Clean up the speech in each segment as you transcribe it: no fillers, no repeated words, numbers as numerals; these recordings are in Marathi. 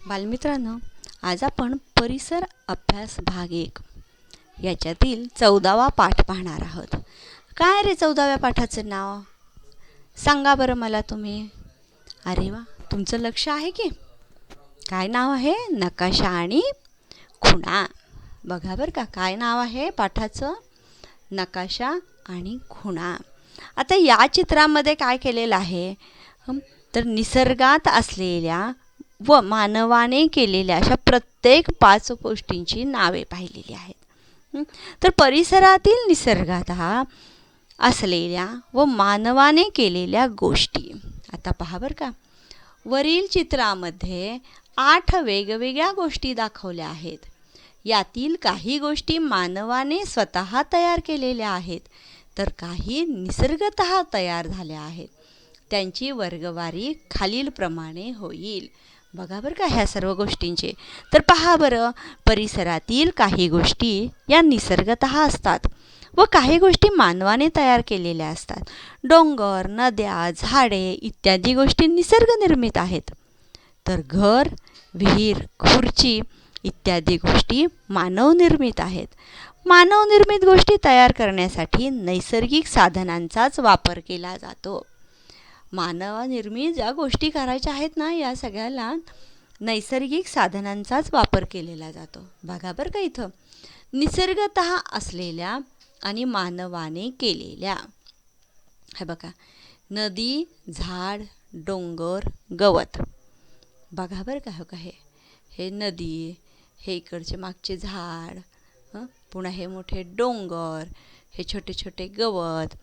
बालमित्रांनो, आज आपण परिसर अभ्यास भाग 1 याच्यातील 14वा पाठ पाहणार आहोत. काय रे 14व्या पाठाचं नाव? सांगा बरं मला तुम्ही. अरे वा, तुमचं लक्ष आहे की? काय नाव आहे? नकाशा आणि खुणा. बघा बरं का, काय नाव आहे पाठाचं? नकाशा आणि खुणा. आता या चित्रामध्ये काय केलेलं आहे? तर निसर्गात असलेल्या व मानवाने केलेल्या अशा प्रत्येक 5 गोष्टींची नावे पाहिलेली आहेत. तर परिसरातील निसर्गात असलेल्या व मानवाने केलेल्या गोष्टी. आता पहा बरं का, वरील चित्रामध्ये 8 वेगवेगळ्या गोष्टी दाखवल्या आहेत. यातील काही गोष्टी मानवाने स्वतः तयार केलेल्या आहेत, तर काही निसर्गतः तयार झाल्या आहेत. त्यांची वर्गवारी खालीलप्रमाणे होईल. बघा बरं का ह्या सर्व गोष्टींचे. तर पहा बरं, परिसरातील काही गोष्टी या निसर्गतः असतात व काही गोष्टी मानवाने तयार केलेल्या असतात. डोंगर, नद्या, झाडे इत्यादी गोष्टी निसर्गनिर्मित आहेत. तर घर, विहीर, खुर्ची इत्यादी गोष्टी मानवनिर्मित आहेत. मानवनिर्मित गोष्टी तयार करण्यासाठी नैसर्गिक साधनांचाच वापर केला जातो. मानवनिर्मित ज्या गोष्टी करायच्या आहेत ना, या सगळ्याला नैसर्गिक साधनांचाच वापर केलेला जातो. बघा बरं का, इथं निसर्गतः असलेल्या आणि मानवाने केलेल्या. हे बघा, नदी, झाड, डोंगर, गवत. बघा बरं का, हो का, हे नदी, हे इकडचे मागचे झाड, पुन्हा हे मोठे डोंगर, हे छोटे छोटे गवत.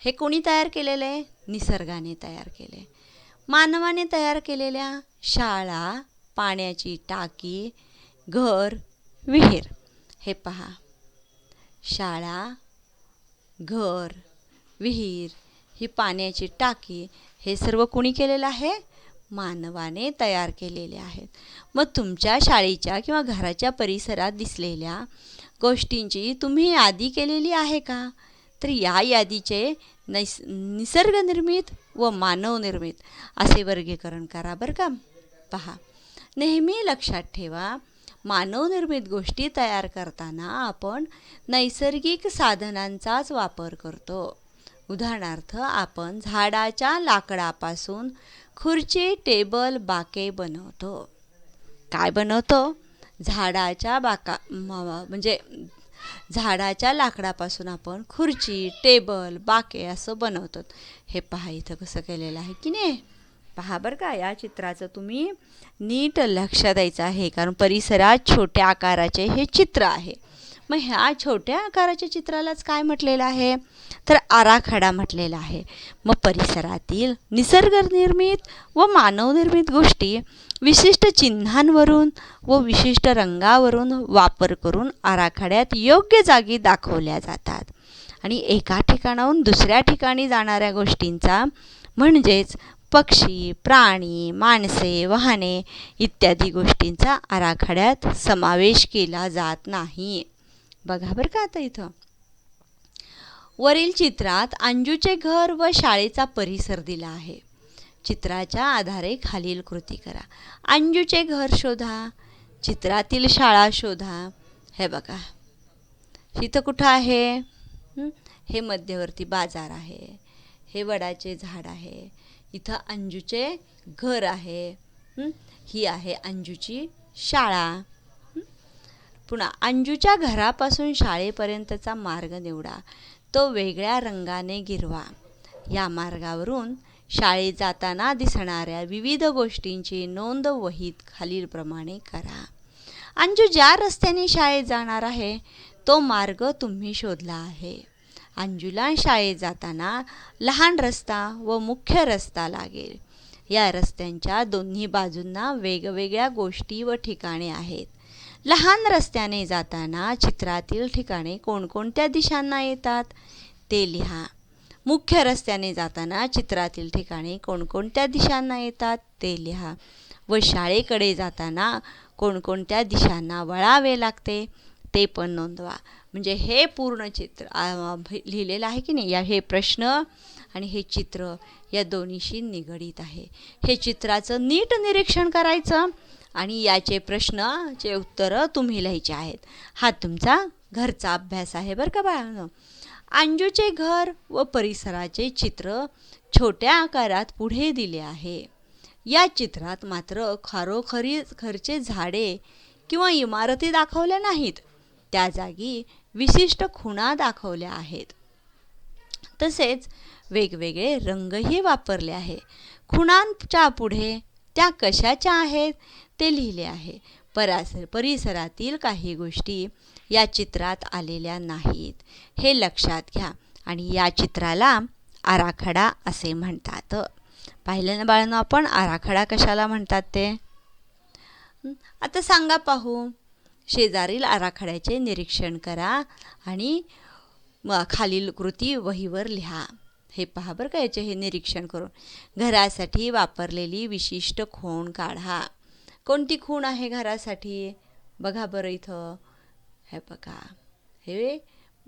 हे कोणी तयार केलेलं आहे? निसर्गाने तयार केले. मानवाने तयार केलेल्या शाळा, पाण्याची टाकी, घर, विहीर. हे पहा, शाळा, घर, विहीर, ही पाण्याची टाकी, हे सर्व कोणी केलेलं आहे? मानवाने तयार केलेले आहेत. मग तुमच्या शाळेच्या किंवा घराच्या परिसरात दिसलेल्या गोष्टींची तुम्ही यादी केलेली आहे का? तर या यादीचे निसर्गनिर्मित व मानवनिर्मित असे वर्गीकरण करा बरं का. पहा, नेहमी लक्षात ठेवा, मानवनिर्मित गोष्टी तयार करताना आपण नैसर्गिक साधनांचाच वापर करतो. उदाहरणार्थ, आपण झाडाच्या लाकडापासून खुर्ची, टेबल, बाके बनवतो. काय बनवतो? झाडाच्या झाडाच्या लाकडापासून आपण खुर्ची, टेबल, बाके असं बनवतो. हे पहा इथं कसं केलेलं आहे की नाही. पहा बरं का, या चित्राचं तुम्ही नीट लक्ष द्यायचं आहे, कारण परिसरात छोट्या आकाराचे हे चित्र आहे. मग ह्या छोट्या आकाराच्या चित्रालाच काय म्हटलेलं आहे? तर आराखडा म्हटलेला आहे. मग परिसरातील निसर्गनिर्मित व मानवनिर्मित गोष्टी विशिष्ट चिन्हांवरून व विशिष्ट रंगावरून वापर करून आराखड्यात योग्य जागी दाखवल्या जातात. आणि एका ठिकाणाहून दुसऱ्या ठिकाणी जाणाऱ्या गोष्टींचा, म्हणजेच पक्षी, प्राणी, माणसे, वाहने इत्यादी गोष्टींचा आराखड्यात समावेश केला जात नाही. बघा बरं का, आता इथं वरील चित्रात अंजूचे घर व शाळेचा परिसर दिला आहे. चित्राच्या आधारे खालील कृती करा. अंजूचे घर शोधा, चित्रातील शाळा शोधा. हे बघा, इथं कुठं आहे? हे मध्यवर्ती बाजार आहे, हे वडाचे झाड आहे, इथं अंजूचे घर आहे, ही आहे अंजूची शाळा. पुन्हा अंजूच्या घरापासून शाळेपर्यंतचा मार्ग निवडा, तो वेगळ्या रंगाने गिरवा. या मार्गावरून शाळेत जाताना दिसणाऱ्या विविध गोष्टींची नोंद वहीत खालीलप्रमाणे करा. अंजू ज्या रस्त्याने शाळेत जाणार आहे तो मार्ग तुम्ही शोधला आहे. अंजूला शाळेत जाताना लहान रस्ता व मुख्य रस्ता लागेल. या रस्त्यांच्या दोन्ही बाजूंना वेगवेगळ्या गोष्टी व ठिकाणे आहेत. लहान रस्त्याने जाताना चित्रातील ठिकाणे कोणकोणत्या दिशांना येतात ते लिहा. मुख्य रस्त्याने जाताना चित्रातील ठिकाणे कोणकोणत्या दिशांना येतात ते लिहा. व शाळेकडे जाताना कोणकोणत्या दिशांना वळावे लागते ते पण नोंदवा. म्हणजे हे पूर्ण चित्र लिहिलेलं आहे की नाही, हे प्रश्न आणि हे चित्र या दोन्हीशी निगडीत आहे. हे चित्राचं नीट निरीक्षण करायचं आणि याचे प्रश्नाचे उत्तरं तुम्ही लिहायचे आहेत. हा तुमचा घरचा अभ्यास आहे बरं का बाळांनो. अंजूचे घर व परिसराचे चित्र छोट्या आकारात पुढे दिले आहे. या चित्रात मात्र खरचे झाडे किंवा इमारती दाखवल्या नाहीत. त्या जागी विशिष्ट खुणा दाखवल्या आहेत. तसेच वेगवेगळे रंगही वापरले आहे. खुणांच्या पुढे त्या कशाच्या आहेत ते लिहिले आहे. परिसरातील काही गोष्टी या चित्रात आलेल्या नाहीत, हे लक्षात घ्या. आणि या चित्राला आराखडा असे म्हणतात. पाहिलं ना बाळांनो आपण आराखडा कशाला म्हणतात ते. आता सांगा पाहू. शेजारील आराखड्याचे निरीक्षण करा आणि खालील कृती वहीवर लिहा. हे पहा बरं का, याचे हे निरीक्षण करून घरासाठी वापरलेली विशिष्ट खूण काढा. कोणती खूण आहे घरासाठी? बघा बरं इथं. हे बघा, हे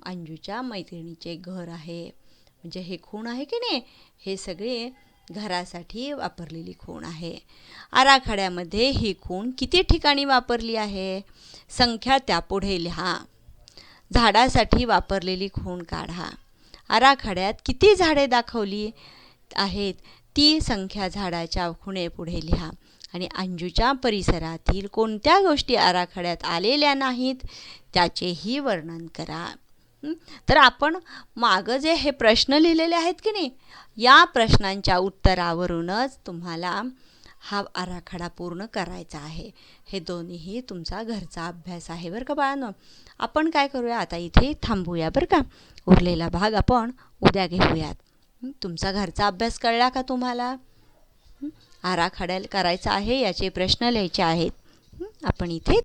अंजूच्या मैत्रिणीचे घर आहे. म्हणजे हे खूण आहे की नाही, हे सगळे घरासाठी वापरलेली खूण आहे. आराखड्यामध्ये ही खूण किती ठिकाणी वापरली आहे? संख्या त्यापुढे लिहा. झाडासाठी वापरलेली खूण काढा. आराखड्यात किती झाडे दाखवली आहेत ती संख्या झाडाच्या खुणेपुढे लिहा. आणि अंजूच्या परिसरातील कोणत्या गोष्टी आराखड्यात आलेल्या नाहीत त्याचेही वर्णन करा. तर आपण मागं जे हे प्रश्न लिहिलेले आहेत की नाही, या प्रश्नांच्या उत्तरावरूनच तुम्हाला हा आराखडा पूर्ण करायचा आहे. हे दोन्हीही तुमचा घरचा अभ्यास आहे बरं का बाळांनो. आपण काय करूया, आता इथे थांबूया बरं का. उरलेला भाग आपण उद्या घेऊयात. तुमचा घरचा अभ्यास कळला का तुम्हाला? आराखड्याला करायचा आहे, याचे प्रश्न लिहायचे आहेत. आपण इथे